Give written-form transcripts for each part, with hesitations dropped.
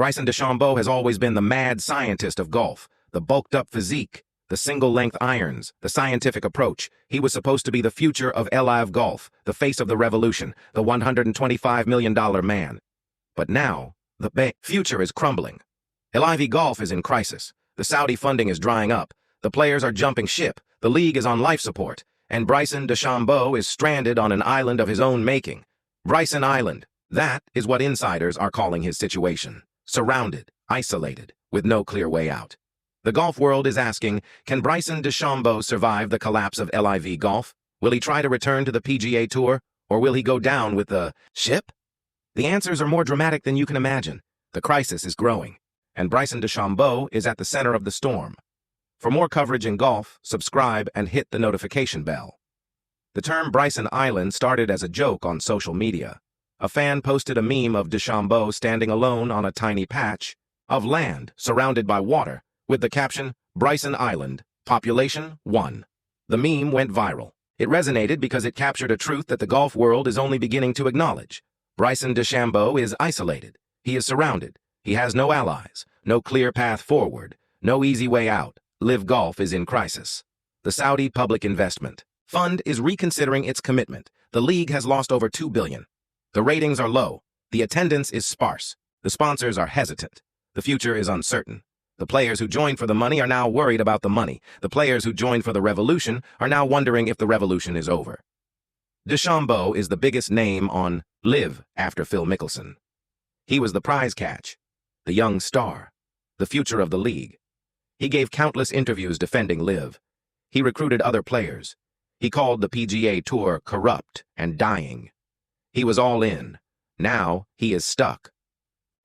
Bryson DeChambeau has always been the mad scientist of golf, the bulked-up physique, the single-length irons, the scientific approach. He was supposed to be the future of LIV Golf, the face of the revolution, the $125 million man. But now, the future is crumbling. LIV Golf is in crisis. The Saudi funding is drying up. The players are jumping ship. The league is on life support. And Bryson DeChambeau is stranded on an island of his own making. Bryson Island. That is what insiders are calling his situation. Surrounded, isolated, with no clear way out. The golf world is asking, can Bryson DeChambeau survive the collapse of LIV Golf? Will he try to return to the PGA Tour? Or will he go down with the ship? The answers are more dramatic than you can imagine. The crisis is growing, and Bryson DeChambeau is at the center of the storm. For more coverage in golf, subscribe and hit the notification bell. The term Bryson Island started as a joke on social media. A fan posted a meme of DeChambeau standing alone on a tiny patch of land surrounded by water, with the caption, Bryson Island, population 1. The meme went viral. It resonated because it captured a truth that the golf world is only beginning to acknowledge. Bryson DeChambeau is isolated. He is surrounded. He has no allies, no clear path forward, no easy way out. LIV Golf is in crisis. The Saudi Public Investment Fund is reconsidering its commitment. The league has lost over $2 billion. The ratings are low. The attendance is sparse. The sponsors are hesitant. The future is uncertain. The players who joined for the money are now worried about the money. The players who joined for the revolution are now wondering if the revolution is over. DeChambeau is the biggest name on LIV after Phil Mickelson. He was the prize catch, the young star, the future of the league. He gave countless interviews defending LIV. He recruited other players. He called the PGA Tour corrupt and dying. He was all in. Now he is stuck.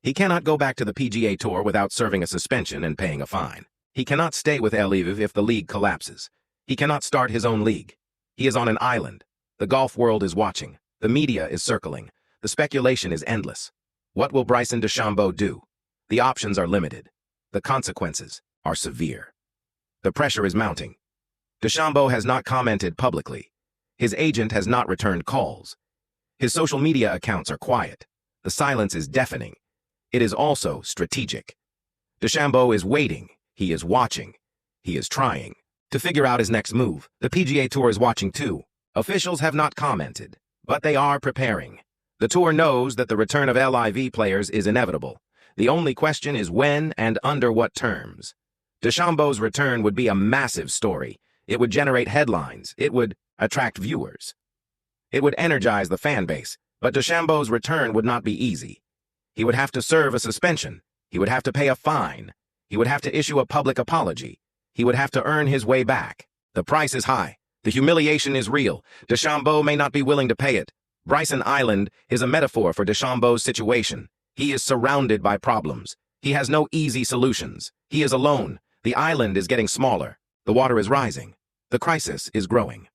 He cannot go back to the PGA Tour without serving a suspension and paying a fine. He cannot stay with LIV if the league collapses. He cannot start his own league. He is on an island. The golf world is watching. The media is circling. The speculation is endless. What will Bryson DeChambeau do? The options are limited. The consequences are severe. The pressure is mounting. DeChambeau has not commented publicly. His agent has not returned calls. His social media accounts are quiet. The silence is deafening. It is also strategic. DeChambeau is waiting. He is watching. He is trying to figure out his next move. The PGA Tour is watching too. Officials have not commented, but they are preparing. The tour knows that the return of LIV players is inevitable. The only question is when and under what terms. DeChambeau's return would be a massive story. It would generate headlines. It would attract viewers. It would energize the fan base, but DeChambeau's return would not be easy. He would have to serve a suspension. He would have to pay a fine. He would have to issue a public apology. He would have to earn his way back. The price is high. The humiliation is real. DeChambeau may not be willing to pay it. Bryson Island is a metaphor for DeChambeau's situation. He is surrounded by problems. He has no easy solutions. He is alone. The island is getting smaller. The water is rising. The crisis is growing.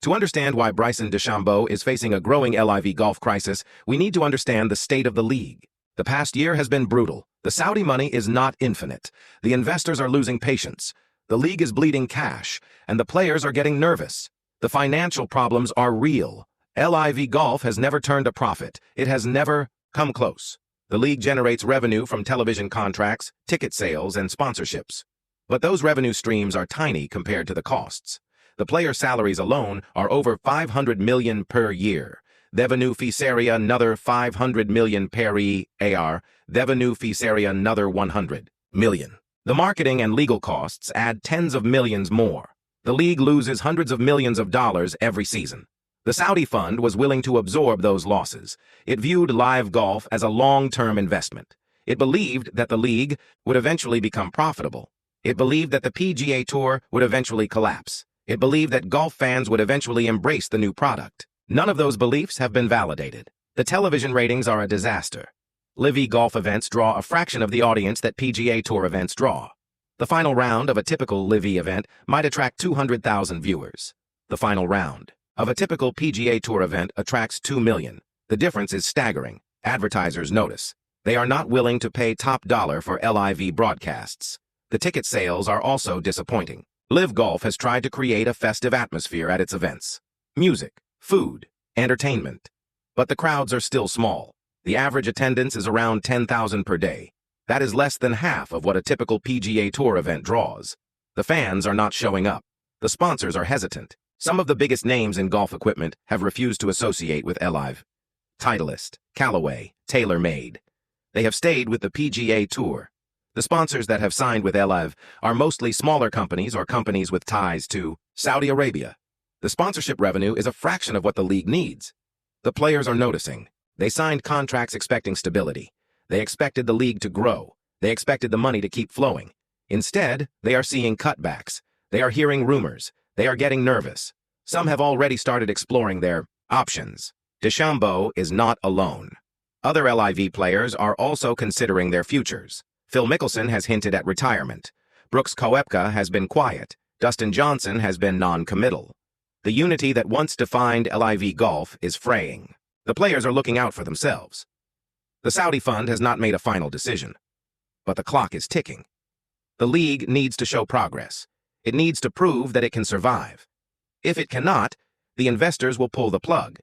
To understand why Bryson DeChambeau is facing a growing LIV Golf crisis, we need to understand the state of the league. The past year has been brutal. The Saudi money is not infinite. The investors are losing patience. The league is bleeding cash, and the players are getting nervous. The financial problems are real. LIV Golf has never turned a profit. It has never come close. The league generates revenue from television contracts, ticket sales, and sponsorships. But those revenue streams are tiny compared to the costs. The player salaries alone are over $500 million per year. Revenue fees another $500 million per year. Revenue fees another $100 million. The marketing and legal costs add tens of millions more. The league loses hundreds of millions of dollars every season. The Saudi fund was willing to absorb those losses. It viewed LIV Golf as a long-term investment. It believed that the league would eventually become profitable. It believed that the PGA Tour would eventually collapse. It believed that golf fans would eventually embrace the new product. None of those beliefs have been validated. The television ratings are a disaster. LIV Golf events draw a fraction of the audience that PGA Tour events draw. The final round of a typical LIV event might attract 200,000 viewers. The final round of a typical PGA Tour event attracts 2 million. The difference is staggering. Advertisers notice. They are not willing to pay top dollar for LIV broadcasts. The ticket sales are also disappointing. LIV Golf has tried to create a festive atmosphere at its events. Music, food, entertainment. But the crowds are still small. The average attendance is around 10,000 per day. That is less than half of what a typical PGA Tour event draws. The fans are not showing up. The sponsors are hesitant. Some of the biggest names in golf equipment have refused to associate with LIV. Titleist, Callaway, TaylorMade. They have stayed with the PGA Tour. The sponsors that have signed with LIV are mostly smaller companies or companies with ties to Saudi Arabia. The sponsorship revenue is a fraction of what the league needs. The players are noticing. They signed contracts expecting stability. They expected the league to grow. They expected the money to keep flowing. Instead, they are seeing cutbacks. They are hearing rumors. They are getting nervous. Some have already started exploring their options. DeChambeau is not alone. Other LIV players are also considering their futures. Phil Mickelson has hinted at retirement. Brooks Koepka has been quiet. Dustin Johnson has been non-committal. The unity that once defined LIV Golf is fraying. The players are looking out for themselves. The Saudi fund has not made a final decision. But the clock is ticking. The league needs to show progress. It needs to prove that it can survive. If it cannot, the investors will pull the plug.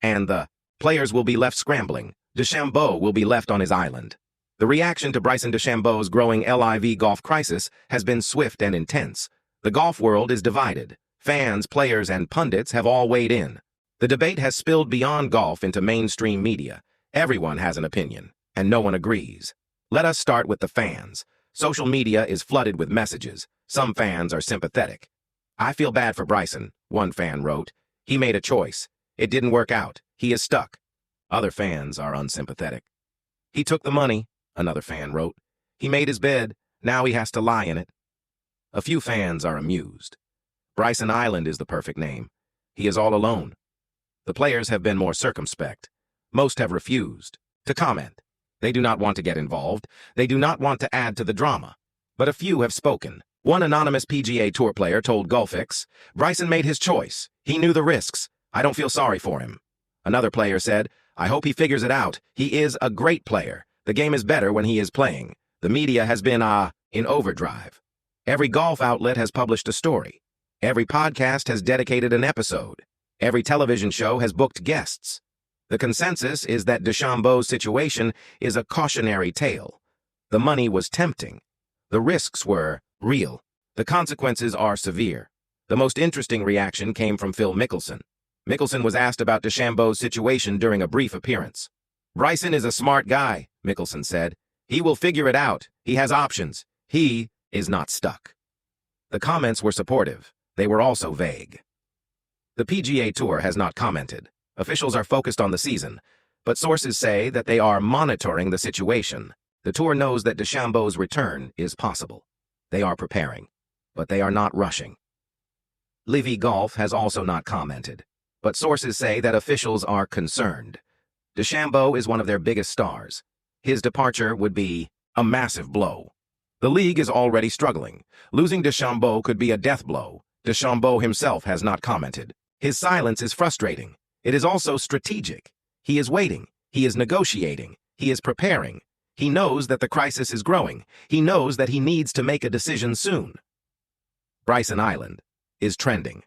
And the players will be left scrambling. DeChambeau will be left on his island. The reaction to Bryson DeChambeau's growing LIV golf crisis has been swift and intense. The golf world is divided. Fans, players, and pundits have all weighed in. The debate has spilled beyond golf into mainstream media. Everyone has an opinion, and no one agrees. Let us start with the fans. Social media is flooded with messages. Some fans are sympathetic. "I feel bad for Bryson," one fan wrote. "He made a choice. It didn't work out. He is stuck." Other fans are unsympathetic. "He took the money," another fan wrote. "He made his bed. Now he has to lie in it." A few fans are amused. Bryson Island is the perfect name. He is all alone. The players have been more circumspect. Most have refused to comment. They do not want to get involved. They do not want to add to the drama. But a few have spoken. One anonymous PGA Tour player told Golfix, "Bryson made his choice. He knew the risks. I don't feel sorry for him." Another player said, "I hope he figures it out. He is a great player. The game is better when he is playing. The media has been, in overdrive. Every golf outlet has published a story. Every podcast has dedicated an episode. Every television show has booked guests. The consensus is that DeChambeau's situation is a cautionary tale. The money was tempting. The risks were real. The consequences are severe." The most interesting reaction came from Phil Mickelson. Mickelson was asked about DeChambeau's situation during a brief appearance. "Bryson is a smart guy," Mickelson said. "He will figure it out. He has options. He is not stuck." The comments were supportive. They were also vague. The PGA Tour has not commented. Officials are focused on the season, but sources say that they are monitoring the situation. The tour knows that DeChambeau's return is possible. They are preparing, but they are not rushing. LIV Golf has also not commented, but sources say that officials are concerned. DeChambeau is one of their biggest stars. His departure would be a massive blow. The league is already struggling. Losing DeChambeau could be a death blow. DeChambeau himself has not commented. His silence is frustrating. It is also strategic. He is waiting. He is negotiating. He is preparing. He knows that the crisis is growing. He knows that he needs to make a decision soon. Bryson Island is trending.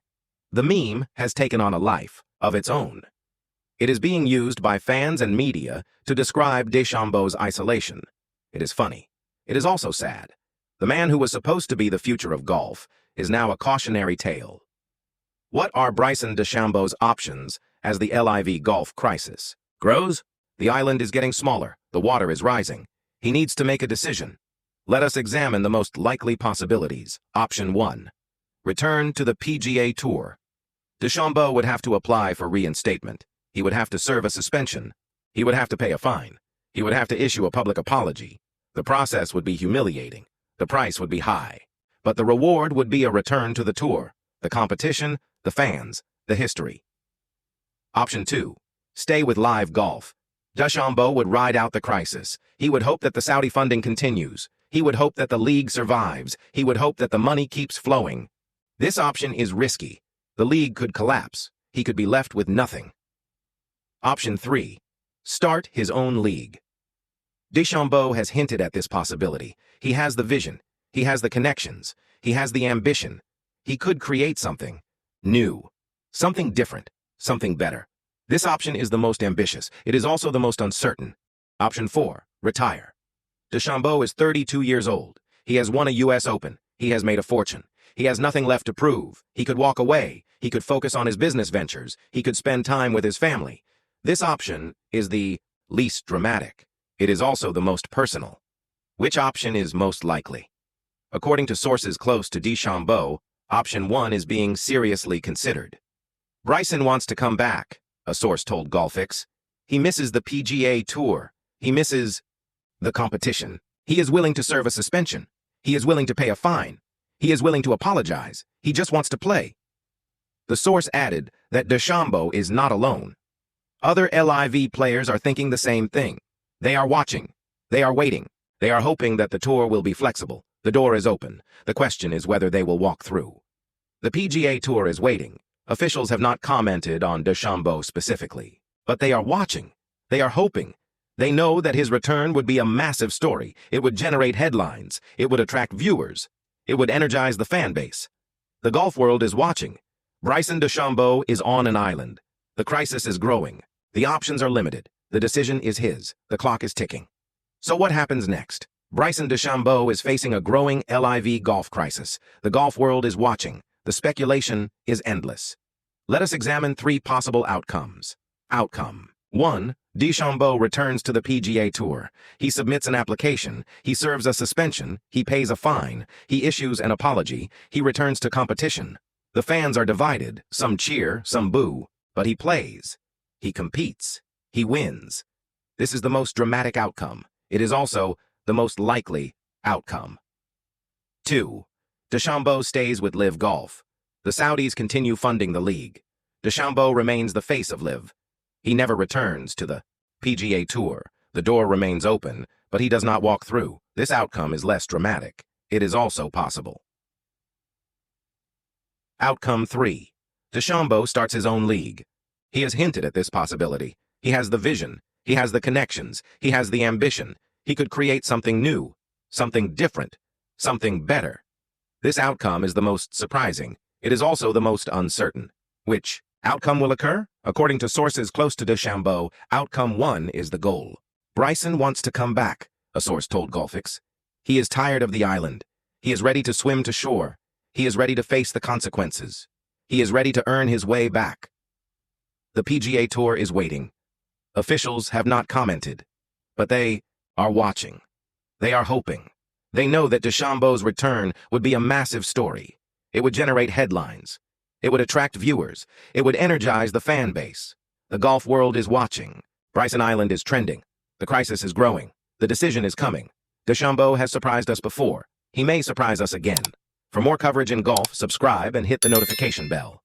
The meme has taken on a life of its own. It is being used by fans and media to describe DeChambeau's isolation. It is funny. It is also sad. The man who was supposed to be the future of golf is now a cautionary tale. What are Bryson DeChambeau's options as the LIV Golf crisis grows? The island is getting smaller. The water is rising. He needs to make a decision. Let us examine the most likely possibilities. Option 1. Return to the PGA Tour. DeChambeau would have to apply for reinstatement. He would have to serve a suspension. He would have to pay a fine. He would have to issue a public apology. The process would be humiliating. The price would be high. But the reward would be a return to the tour, the competition, the fans, the history. Option 2. Stay with LIV Golf. DeChambeau would ride out the crisis. He would hope that the Saudi funding continues. He would hope that the league survives. He would hope that the money keeps flowing. This option is risky. The league could collapse. He could be left with nothing. Option 3. Start his own league. DeChambeau has hinted at this possibility. He has the vision. He has the connections. He has the ambition. He could create something new, something different, something better. This option is the most ambitious. It is also the most uncertain. Option 4. Retire. DeChambeau is 32 years old. He has won a U.S. Open. He has made a fortune. He has nothing left to prove. He could walk away. He could focus on his business ventures. He could spend time with his family. This option is the least dramatic. It is also the most personal. Which option is most likely? According to sources close to DeChambeau, option 1 is being seriously considered. Bryson wants to come back, a source told Golfix. He misses the PGA Tour. He misses the competition. He is willing to serve a suspension. He is willing to pay a fine. He is willing to apologize. He just wants to play. The source added that DeChambeau is not alone. Other LIV players are thinking the same thing. They are watching. They are waiting. They are hoping that the tour will be flexible. The door is open. The question is whether they will walk through. The PGA Tour is waiting. Officials have not commented on DeChambeau specifically, but they are watching. They are hoping. They know that his return would be a massive story. It would generate headlines. It would attract viewers. It would energize the fan base. The golf world is watching. Bryson DeChambeau is on an island. The crisis is growing. The options are limited. The decision is his. The clock is ticking. So what happens next? Bryson DeChambeau is facing a growing LIV golf crisis. The golf world is watching. The speculation is endless. Let us examine 3 possible outcomes. Outcome 1. DeChambeau returns to the PGA Tour. He submits an application. He serves a suspension. He pays a fine. He issues an apology. He returns to competition. The fans are divided. Some cheer, some boo. But he plays. He competes. He wins. This is the most dramatic outcome. It is also the most likely outcome. 2. DeChambeau stays with LIV Golf. The Saudis continue funding the league. DeChambeau remains the face of LIV. He never returns to the PGA Tour. The door remains open, but he does not walk through. This outcome is less dramatic. It is also possible. Outcome 3. DeChambeau starts his own league. He has hinted at this possibility. He has the vision. He has the connections. He has the ambition. He could create something new, something different, something better. This outcome is the most surprising. It is also the most uncertain. Which outcome will occur? According to sources close to DeChambeau, outcome 1 is the goal. Bryson wants to come back, a source told Golfix. He is tired of the island. He is ready to swim to shore. He is ready to face the consequences. He is ready to earn his way back. The PGA Tour is waiting. Officials have not commented, but they are watching. They are hoping. They know that DeChambeau's return would be a massive story. It would generate headlines. It would attract viewers. It would energize the fan base. The golf world is watching. Bryson Island is trending. The crisis is growing. The decision is coming. DeChambeau has surprised us before. He may surprise us again. For more coverage in golf, subscribe and hit the notification bell.